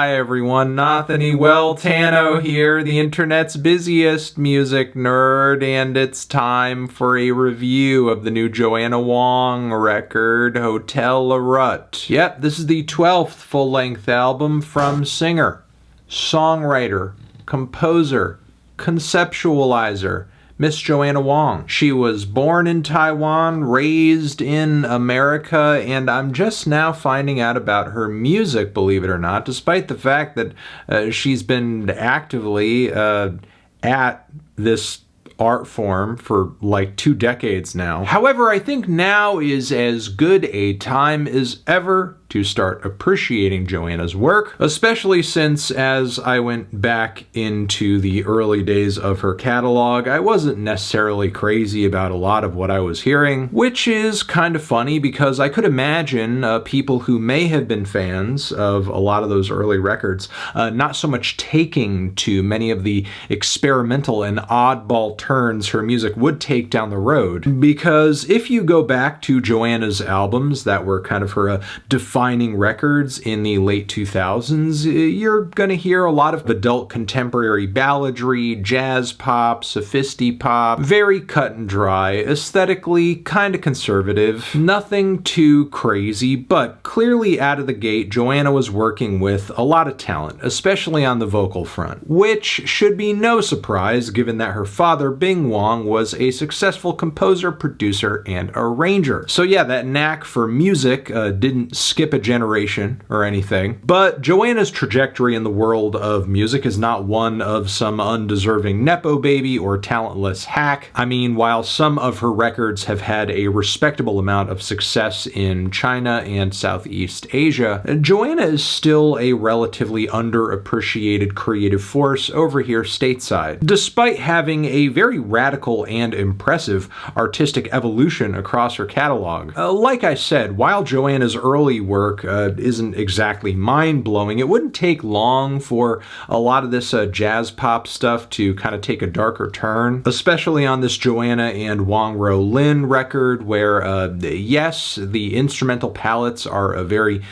Hi everyone, Nathaniel Tano here, the internet's busiest music nerd, and it's time for a review of the new Joanna Wang record, Hotel La Rut. Yep, this is the 12th full-length album from singer, songwriter, composer, conceptualizer, Miss Joanna Wang. She was born in Taiwan, raised in America, and I'm just now finding out about her music, believe it or not, despite the fact that she's been actively at this art form for like 2 decades now. However, I think now is as good a time as ever to start appreciating Joanna's work, especially since as I went back into the early days of her catalog, I wasn't necessarily crazy about a lot of what I was hearing, which is kind of funny because I could imagine people who may have been fans of a lot of those early records not so much taking to many of the experimental and oddball turns her music would take down the road. Because if you go back to Joanna's albums that were kind of her defining records in the late 2000s, you're going to hear a lot of adult contemporary balladry, jazz pop, sophisti-pop, very cut and dry, aesthetically kind of conservative, nothing too crazy, but clearly out of the gate, Joanna was working with a lot of talent, especially on the vocal front, which should be no surprise given that her father, Bing Wang, was a successful composer, producer, and arranger. So yeah, that knack for music didn't skip a generation or anything, but Joanna's trajectory in the world of music is not one of some undeserving nepo baby or talentless hack. I mean, while some of her records have had a respectable amount of success in China and Southeast Asia, Joanna is still a relatively underappreciated creative force over here stateside, despite having a very radical and impressive artistic evolution across her catalog. Like I said, while Joanna's early work isn't exactly mind-blowing, it wouldn't take long for a lot of this jazz pop stuff to kind of take a darker turn, especially on this Joanna and Wang Ro Lin record where, yes, the instrumental palettes are very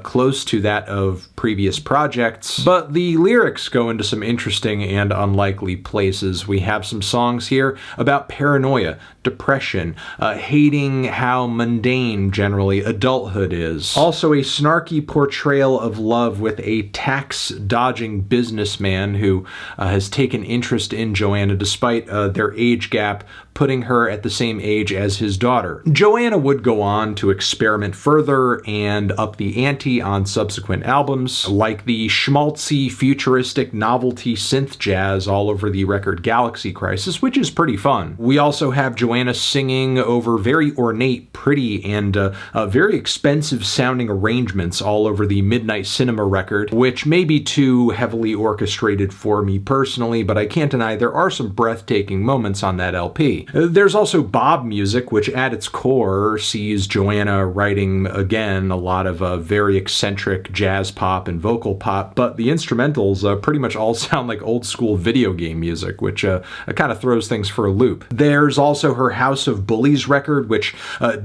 close to that of previous projects, but the lyrics go into some interesting and unlikely places. We have some songs here about paranoia, depression, hating how mundane generally adulthood is. Also a snarky portrayal of love with a tax-dodging businessman who has taken interest in Joanna despite their age gap putting her at the same age as his daughter. Joanna would go on to experiment further and up the ante on subsequent albums, like the schmaltzy, futuristic novelty synth jazz all over the record Galaxy Crisis, which is pretty fun. We also have Joanna singing over very ornate, pretty, and very expensive sounding arrangements all over the Midnight Cinema record, which may be too heavily orchestrated for me personally, but I can't deny there are some breathtaking moments on that LP. There's also Bob music, which at its core sees Joanna writing, again, a lot of very eccentric jazz pop and vocal pop, but the instrumentals pretty much all sound like old school video game music, which kind of throws things for a loop. There's also her House of Bullies record, which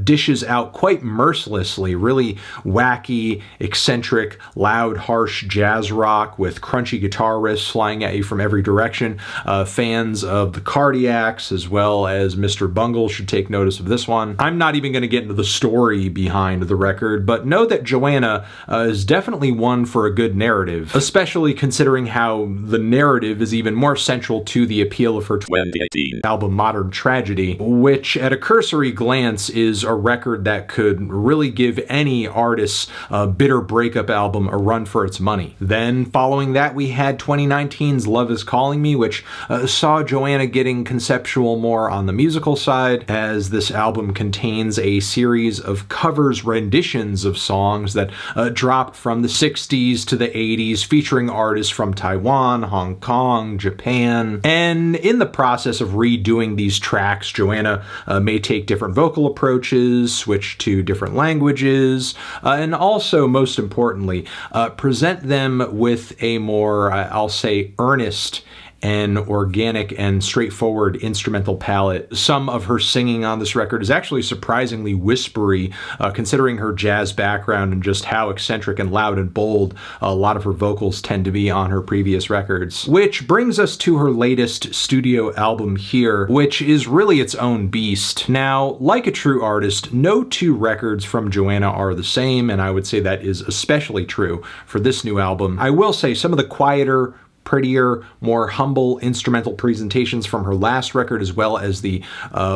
dishes out quite mercilessly really wacky, eccentric, loud, harsh jazz rock with crunchy guitar riffs flying at you from every direction. Fans of the Cardiacs as well as Mr. Bungle should take notice of this one. I'm not even going to get into the story behind the record, but know that Joanna is definitely one for a good narrative, especially considering how the narrative is even more central to the appeal of her 2018 album Modern Tragedy, which at a cursory glance is a record that could really give any artist's bitter breakup album a run for its money. Then following that we had 2019's Love Is Calling Me, which saw Joanna getting conceptual more on the musical side, as this album contains a series of covers, renditions of songs that dropped from the 60s to the 80s, featuring artists from Taiwan, Hong Kong, Japan. And in the process of redoing these tracks, Joanna may take different vocal approaches, switch to different languages, and also, most importantly, present them with a more, I'll say, earnest an organic and straightforward instrumental palette. Some of her singing on this record is actually surprisingly whispery, considering her jazz background and just how eccentric and loud and bold a lot of her vocals tend to be on her previous records. Which brings us to her latest studio album here, which is really its own beast. Now, like a true artist, no two records from Joanna are the same, and I would say that is especially true for this new album. I will say some of the quieter, prettier, more humble instrumental presentations from her last record, as well as the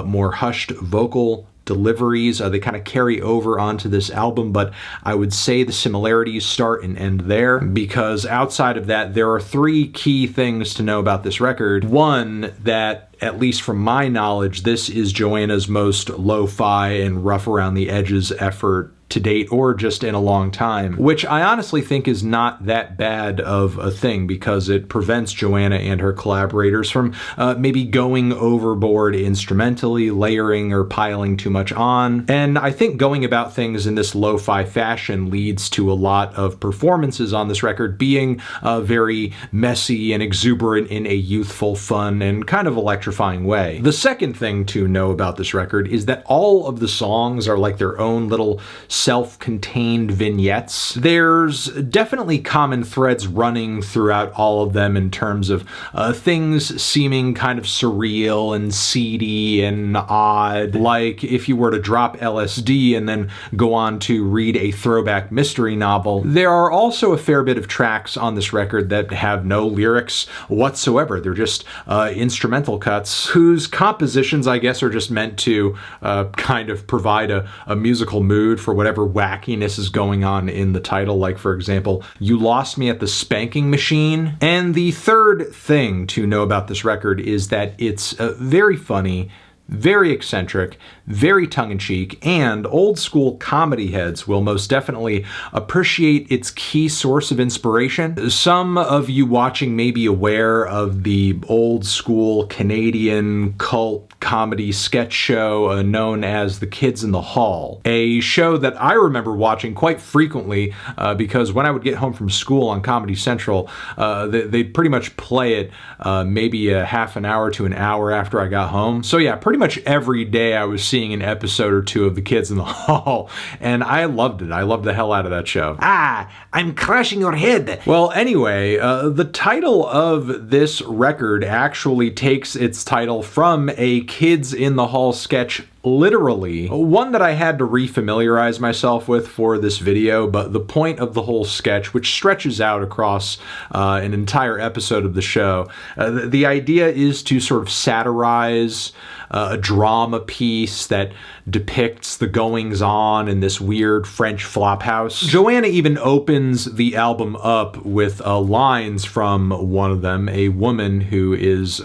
more hushed vocal deliveries, they kind of carry over onto this album, but I would say the similarities start and end there, because outside of that, there are three key things to know about this record. One, that at least from my knowledge, this is Joanna's most lo-fi and rough around the edges effort to date, or just in a long time, which I honestly think is not that bad of a thing, because it prevents Joanna and her collaborators from maybe going overboard instrumentally, layering or piling too much on. And I think going about things in this lo-fi fashion leads to a lot of performances on this record being very messy and exuberant in a youthful, fun, and kind of electrifying way. The second thing to know about this record is that all of the songs are like their own little self-contained vignettes. There's definitely common threads running throughout all of them in terms of things seeming kind of surreal and seedy and odd, like if you were to drop LSD and then go on to read a throwback mystery novel. There are also a fair bit of tracks on this record that have no lyrics whatsoever. They're just instrumental cuts whose compositions, I guess, are just meant to kind of provide a musical mood for whatever wackiness is going on in the title, like for example, You Lost Me at the Spanking Machine. And the third thing to know about this record is that it's very funny, very eccentric, very tongue-in-cheek, and old school comedy heads will most definitely appreciate its key source of inspiration. Some of you watching may be aware of the old school Canadian cult comedy sketch show known as The Kids in the Hall, a show that I remember watching quite frequently because when I would get home from school on Comedy Central, they'd pretty much play it maybe a half an hour to an hour after I got home. So yeah, pretty much every day I was seeing an episode or two of The Kids in the Hall, and I loved it. I loved the hell out of that show. Ah, I'm crushing your head. Well, anyway, the title of this record actually takes its title from a Kids in the Hall sketch, literally. One that I had to refamiliarize myself with for this video, but the point of the whole sketch, which stretches out across an entire episode of the show, the idea is to sort of satirize a drama piece that depicts the goings-on in this weird French flophouse. Joanna even opens the album up with lines from one of them, a woman who is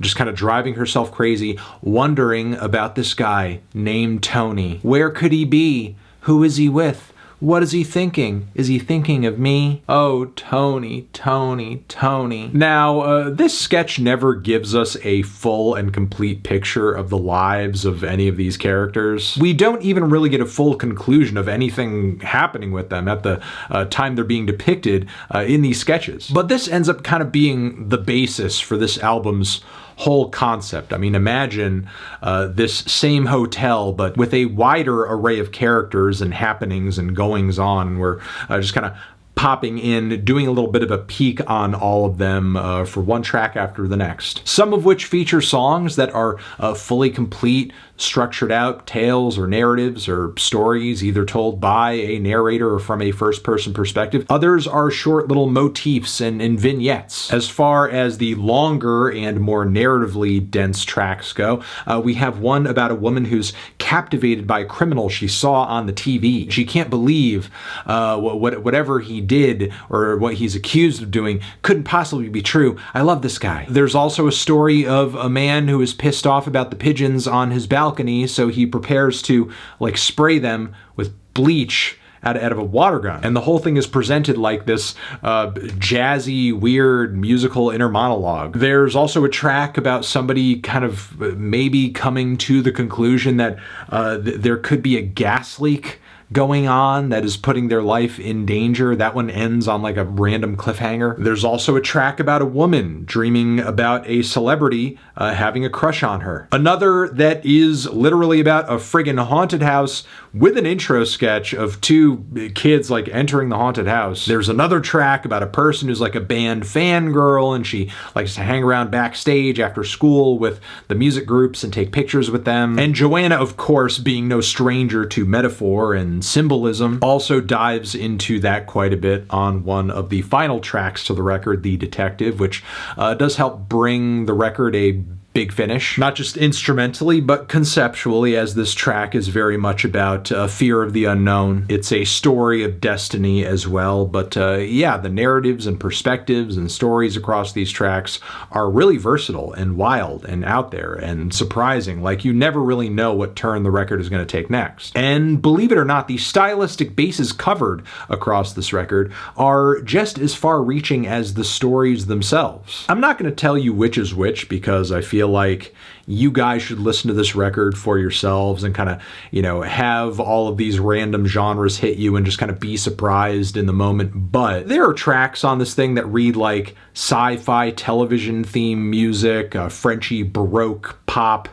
just kind of driving herself crazy, wondering about this guy named Tony. Where could he be? Who is he with? What is he thinking? Is he thinking of me? Oh, Tony, Tony, Tony. Now, this sketch never gives us a full and complete picture of the lives of any of these characters. We don't even really get a full conclusion of anything happening with them at the time they're being depicted in these sketches. But this ends up kind of being the basis for this album's whole concept. I mean, imagine this same hotel, but with a wider array of characters and happenings and goings on. And we're just kind of popping in, doing a little bit of a peek on all of them for one track after the next. Some of which feature songs that are fully complete, structured out tales or narratives or stories, either told by a narrator or from a first-person perspective. Others are short little motifs and vignettes. As far as the longer and more narratively dense tracks go, we have one about a woman who's captivated by a criminal she saw on the TV. She can't believe whatever he did or what he's accused of doing couldn't possibly be true. I love this guy. There's also a story of a man who is pissed off about the pigeons on his balcony, so he prepares to like spray them with bleach out of a water gun. And the whole thing is presented like this jazzy, weird musical inner monologue. There's also a track about somebody kind of maybe coming to the conclusion that there could be a gas leak going on that is putting their life in danger. That one ends on like a random cliffhanger. There's also a track about a woman dreaming about a celebrity having a crush on her. Another that is literally about a friggin' haunted house with an intro sketch of two kids like entering the haunted house. There's another track about a person who's like a band fangirl and she likes to hang around backstage after school with the music groups and take pictures with them. And Joanna, of course, being no stranger to metaphor and symbolism, also dives into that quite a bit on one of the final tracks to the record, The Detective, which does help bring the record a big finish, not just instrumentally, but conceptually, as this track is very much about fear of the unknown. It's a story of destiny as well, but yeah, the narratives and perspectives and stories across these tracks are really versatile and wild and out there and surprising. Like, you never really know what turn the record is going to take next. And believe it or not, the stylistic bases covered across this record are just as far-reaching as the stories themselves. I'm not going to tell you which is which, because I feel like you guys should listen to this record for yourselves and kind of, you know, have all of these random genres hit you and just kind of be surprised in the moment. But there are tracks on this thing that read like sci-fi television theme music, Frenchy Baroque pop,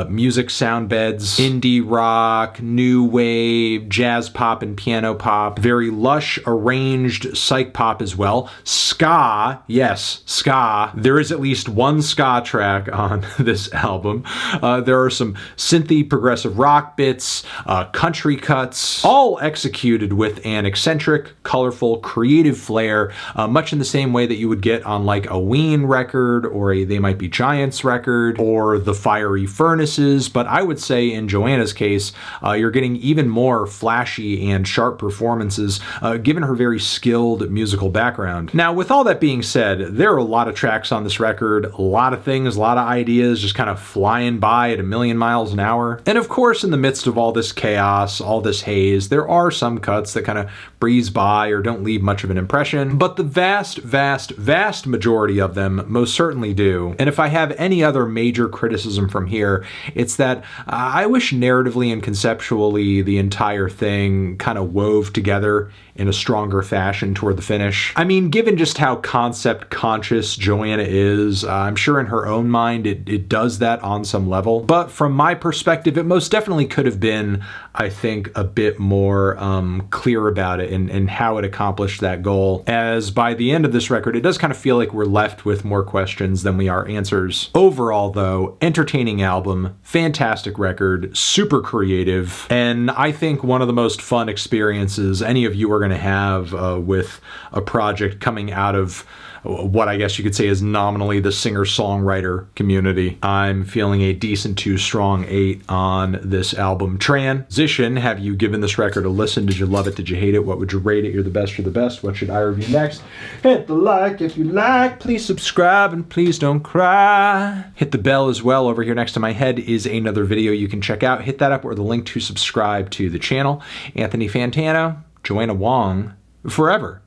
music sound beds, indie rock, new wave, jazz pop and piano pop, very lush arranged psych pop as well. Ska, yes, ska. There is at least one ska track on this album. There are some synthy progressive rock bits, country cuts, all executed with an eccentric, colorful, creative flair, much in the same way that you would get on like a Ween record or a They Might Be Giants record or The Fiery Furnaces. But I would say in Joanna's case, you're getting even more flashy and sharp performances given her very skilled musical background. Now, with all that being said, there are a lot of tracks on this record, a lot of things, a lot of ideas just kind of flying by at a million miles an hour. And of course, in the midst of all this chaos, all this haze, there are some cuts that kind of breeze by or don't leave much of an impression, but the vast majority of them most certainly do. And if I have any other major criticism from here, it's that I wish narratively and conceptually the entire thing kind of wove together in a stronger fashion toward the finish. I mean, given just how concept conscious Joanna is, I'm sure in her own mind it does that on some level. But from my perspective, it most definitely could have been, I think, a bit more clear about it and how it accomplished that goal. As by the end of this record, it does kind of feel like we're left with more questions than we are answers. Overall, though, entertaining album, fantastic record, super creative, and I think one of the most fun experiences any of you are going to have with a project coming out of what I guess you could say is nominally the singer-songwriter community. I'm feeling a decent to strong 8 on this album. Transition, have you given this record a listen? Did you love it? Did you hate it? What would you rate it? You're the best, you're the best. What should I review next? Hit the like if you like. Please subscribe and please don't cry. Hit the bell as well. Over here next to my head is another video you can check out. Hit that up or the link to subscribe to the channel. Anthony Fantano, Joanna Wang, forever.